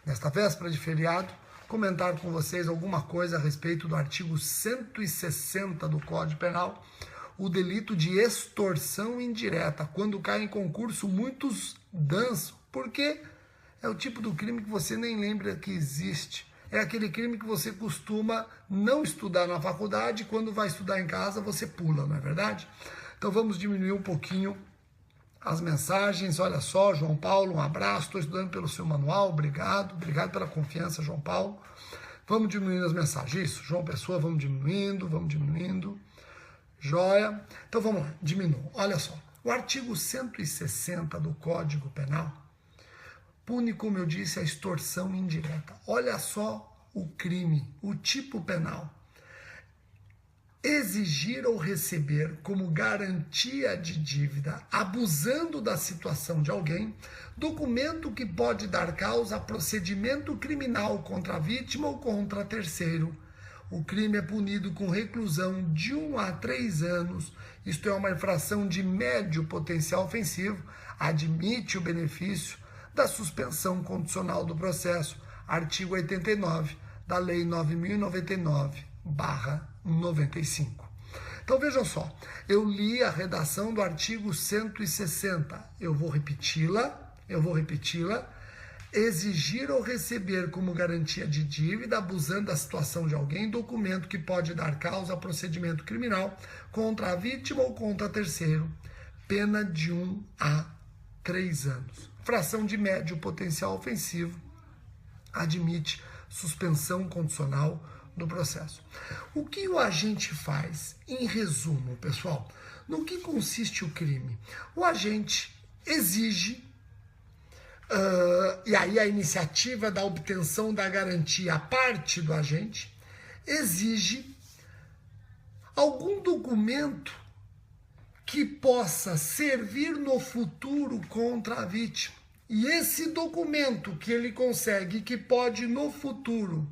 nesta véspera de feriado, comentar com vocês alguma coisa a respeito do artigo 160 do Código Penal, o delito de extorsão indireta, quando cai em concurso muitos dançam, porque é o tipo do crime que você nem lembra que existe. É aquele crime que você costuma não estudar na faculdade, e quando vai estudar em casa você pula, não é verdade? Então vamos diminuir um pouquinho as mensagens. Olha só, João Paulo, um abraço, estou estudando pelo seu manual, obrigado pela confiança, João Paulo. Vamos diminuindo as mensagens, isso, João Pessoa, vamos diminuindo, joia. Então vamos lá, diminuam, olha só, o artigo 160 do Código Penal pune, como eu disse, a extorsão indireta. Olha só o crime, o tipo penal. Exigir ou receber como garantia de dívida, abusando da situação de alguém, documento que pode dar causa a procedimento criminal contra a vítima ou contra terceiro. O crime é punido com reclusão de 1 a 3 anos. Isto é uma infração de médio potencial ofensivo. Admite o benefício da suspensão condicional do processo. Artigo 89 da Lei 9.099/95. Então vejam só, eu li a redação do artigo 160, eu vou repeti-la. Exigir ou receber como garantia de dívida, abusando da situação de alguém, documento que pode dar causa a procedimento criminal contra a vítima ou contra terceiro, pena de 1 a 3 anos. Fração de médio potencial ofensivo, admite suspensão condicional do processo. O que o agente faz? Em resumo, pessoal, no que consiste o crime? O agente exige, e aí a iniciativa da obtenção da garantia, a parte do agente, exige algum documento que possa servir no futuro contra a vítima. E esse documento que ele consegue, que pode no futuro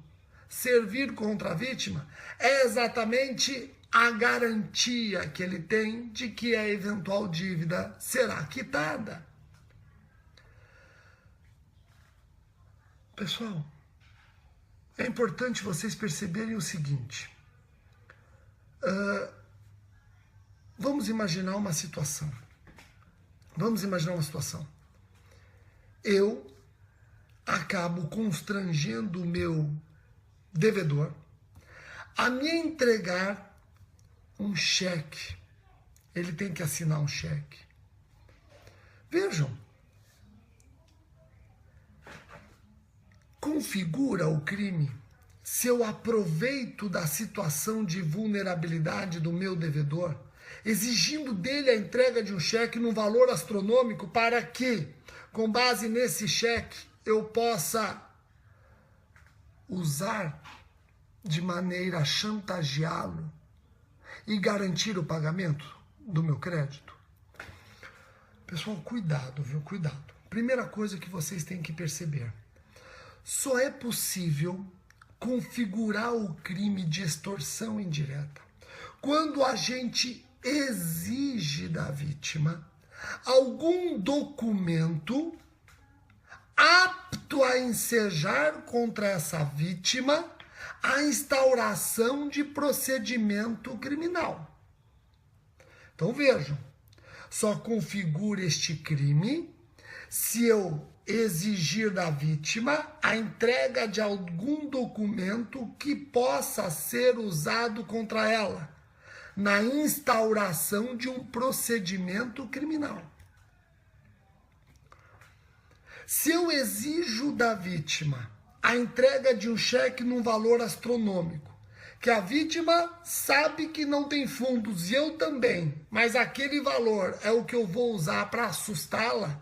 servir contra a vítima, é exatamente a garantia que ele tem de que a eventual dívida será quitada. Pessoal, é importante vocês perceberem o seguinte. Vamos imaginar uma situação. Eu acabo constrangendo o meu devedor a me entregar um cheque. Ele tem que assinar um cheque. Vejam, configura o crime se eu aproveito da situação de vulnerabilidade do meu devedor, exigindo dele a entrega de um cheque num valor astronômico para que, com base nesse cheque, eu possa usar de maneira a chantageá-lo e garantir o pagamento do meu crédito? Pessoal, cuidado, viu? Cuidado. Primeira coisa que vocês têm que perceber. Só é possível configurar o crime de extorsão indireta quando a gente exige da vítima algum documento apto a ensejar contra essa vítima a instauração de procedimento criminal. Então vejam, só configura este crime se eu exigir da vítima a entrega de algum documento que possa ser usado contra ela na instauração de um procedimento criminal. Se eu exijo da vítima a entrega de um cheque num valor astronômico, que a vítima sabe que não tem fundos e eu também, mas aquele valor é o que eu vou usar para assustá-la,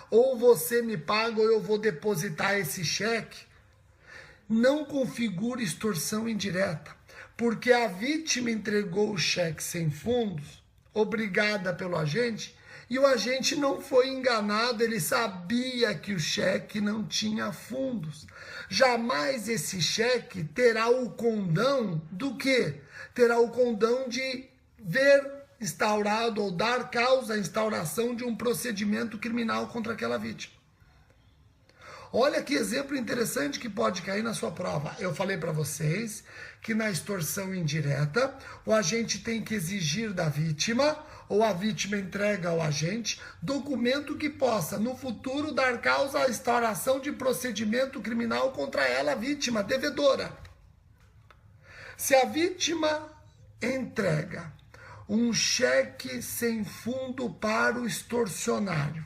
ou você me paga ou eu vou depositar esse cheque, não configura extorsão indireta, porque a vítima entregou o cheque sem fundos, obrigada pelo agente, e o agente não foi enganado, ele sabia que o cheque não tinha fundos. Jamais esse cheque terá o condão do quê? Terá o condão de ver instaurado ou dar causa à instauração de um procedimento criminal contra aquela vítima. Olha que exemplo interessante que pode cair na sua prova. Eu falei para vocês que na extorsão indireta, o agente tem que exigir da vítima, ou a vítima entrega ao agente, documento que possa, no futuro, dar causa à instauração de procedimento criminal contra ela, a vítima, devedora. Se a vítima entrega um cheque sem fundo para o extorsionário,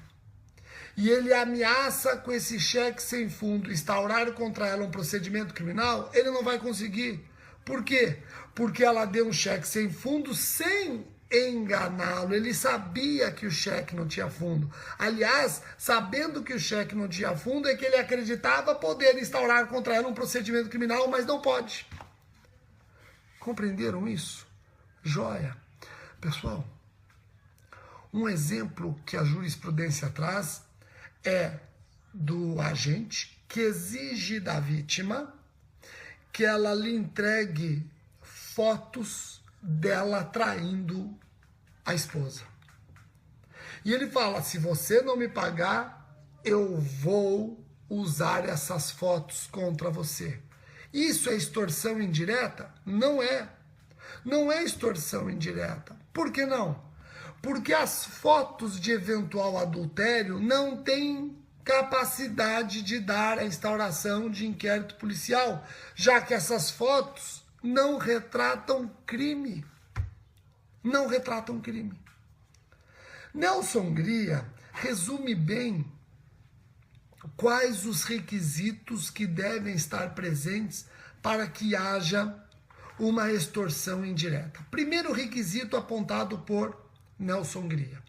e ele ameaça com esse cheque sem fundo instaurar contra ela um procedimento criminal, ele não vai conseguir. Por quê? Porque ela deu um cheque sem fundo sem enganá-lo. Ele sabia que o cheque não tinha fundo. Aliás, sabendo que o cheque não tinha fundo, é que ele acreditava poder instaurar contra ela um procedimento criminal, mas não pode. Compreenderam isso? Joia. Pessoal, um exemplo que a jurisprudência traz é do agente que exige da vítima que ela lhe entregue fotos dela traindo a esposa. E ele fala, se você não me pagar, eu vou usar essas fotos contra você. Isso é extorsão indireta? Não é. Não é extorsão indireta. Por que não? Porque as fotos de eventual adultério não têm capacidade de dar a instauração de inquérito policial, já que essas fotos não retratam crime. Não retratam crime. Nelson Gria resume bem quais os requisitos que devem estar presentes para que haja uma extorsão indireta. Primeiro requisito apontado por Nelson Gria.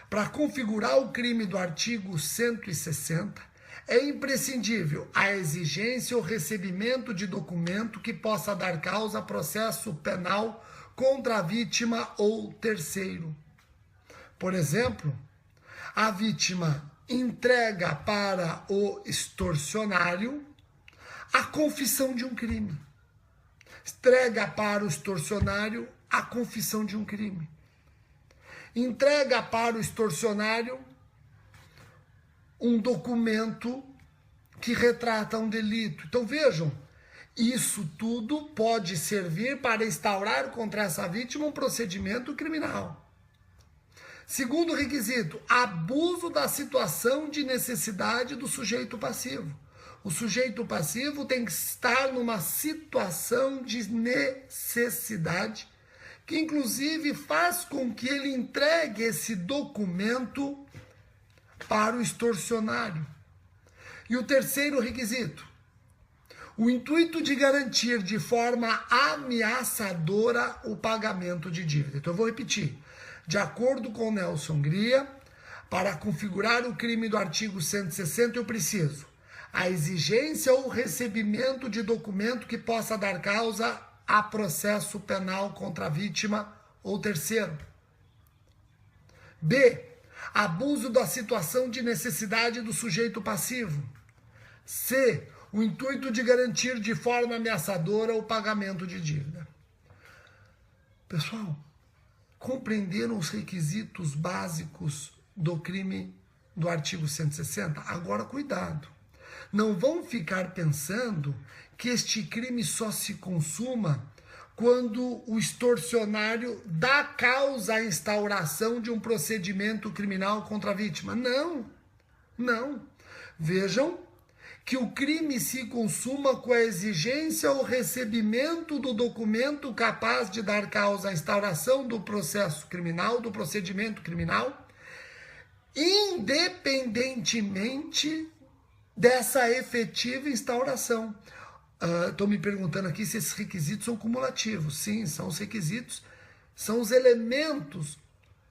Para configurar o crime do artigo 160, é imprescindível a exigência ou recebimento de documento que possa dar causa a processo penal contra a vítima ou terceiro. Por exemplo, a vítima entrega para o extorsionário a confissão de um crime. Entrega para o extorsionário a confissão de um crime. Entrega para o extorsionário um documento que retrata um delito. Então vejam, isso tudo pode servir para instaurar contra essa vítima um procedimento criminal. Segundo requisito, abuso da situação de necessidade do sujeito passivo. O sujeito passivo tem que estar numa situação de necessidade, que inclusive faz com que ele entregue esse documento para o extorsionário. E o terceiro requisito, o intuito de garantir de forma ameaçadora o pagamento de dívida. Então eu vou repetir. De acordo com Nelson Gria, para configurar o crime do artigo 160, eu preciso a exigência ou recebimento de documento que possa dar causa a processo penal contra a vítima ou terceiro. B. Abuso da situação de necessidade do sujeito passivo. C. O intuito de garantir de forma ameaçadora o pagamento de dívida. Pessoal, compreenderam os requisitos básicos do crime do artigo 160? Agora, cuidado. Não vão ficar pensando que este crime só se consuma quando o extorsionário dá causa à instauração de um procedimento criminal contra a vítima. Não, não. Vejam que o crime se consuma com a exigência ou recebimento do documento capaz de dar causa à instauração do processo criminal, do procedimento criminal, independentemente dessa efetiva instauração. Estou me perguntando aqui se esses requisitos são cumulativos. Sim, são os requisitos, são os elementos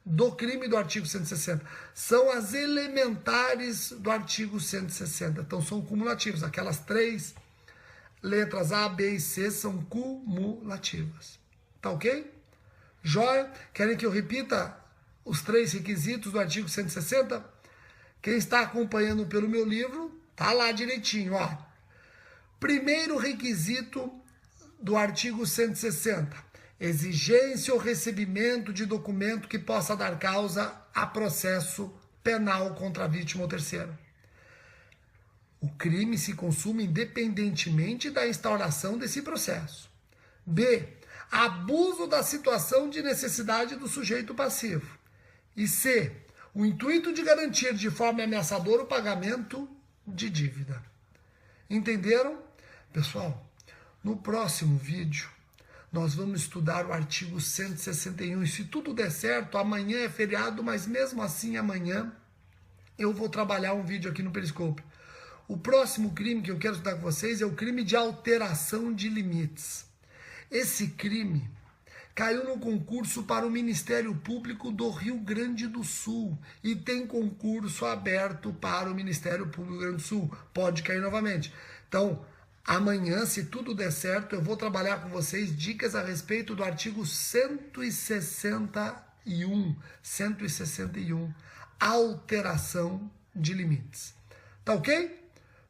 do crime do artigo 160. São as elementares do artigo 160. Então são cumulativos. Aquelas três letras A, B e C são cumulativas. Tá ok? Joia? Querem que eu repita os três requisitos do artigo 160? Quem está acompanhando pelo meu livro, tá lá direitinho, ó. Primeiro requisito do artigo 160, exigência ou recebimento de documento que possa dar causa a processo penal contra a vítima ou terceiro. O crime se consuma independentemente da instauração desse processo. B. Abuso da situação de necessidade do sujeito passivo. E C. O intuito de garantir de forma ameaçadora o pagamento de dívida. Entenderam? Pessoal, no próximo vídeo nós vamos estudar o artigo 161. E se tudo der certo, amanhã é feriado, mas mesmo assim amanhã eu vou trabalhar um vídeo aqui no Periscope. O próximo crime que eu quero estudar com vocês é o crime de alteração de limites. Esse crime caiu no concurso para o Ministério Público do Rio Grande do Sul e tem concurso aberto para o Ministério Público do Rio Grande do Sul. Pode cair novamente. Então, amanhã, se tudo der certo, eu vou trabalhar com vocês dicas a respeito do artigo 161, alteração de limites. Tá ok?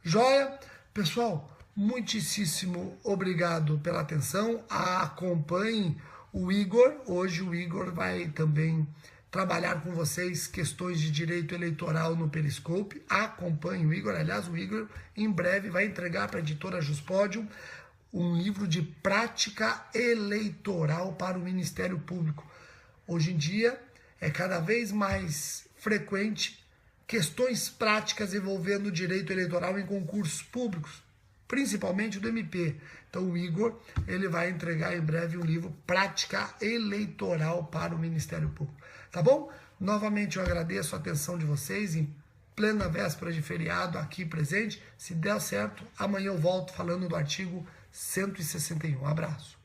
Joia? Pessoal, muitíssimo obrigado pela atenção. Acompanhem o Igor. Hoje o Igor vai também trabalhar com vocês questões de direito eleitoral no Periscope. Acompanhe o Igor. Aliás, o Igor em breve vai entregar para a editora Juspodium um livro de prática eleitoral para o Ministério Público. Hoje em dia é cada vez mais frequente questões práticas envolvendo o direito eleitoral em concursos públicos, principalmente do MP. Então o Igor, ele vai entregar em breve um livro Prática Eleitoral para o Ministério Público. Tá bom? Novamente eu agradeço a atenção de vocês em plena véspera de feriado aqui presente. Se der certo, amanhã eu volto falando do artigo 161. Um abraço.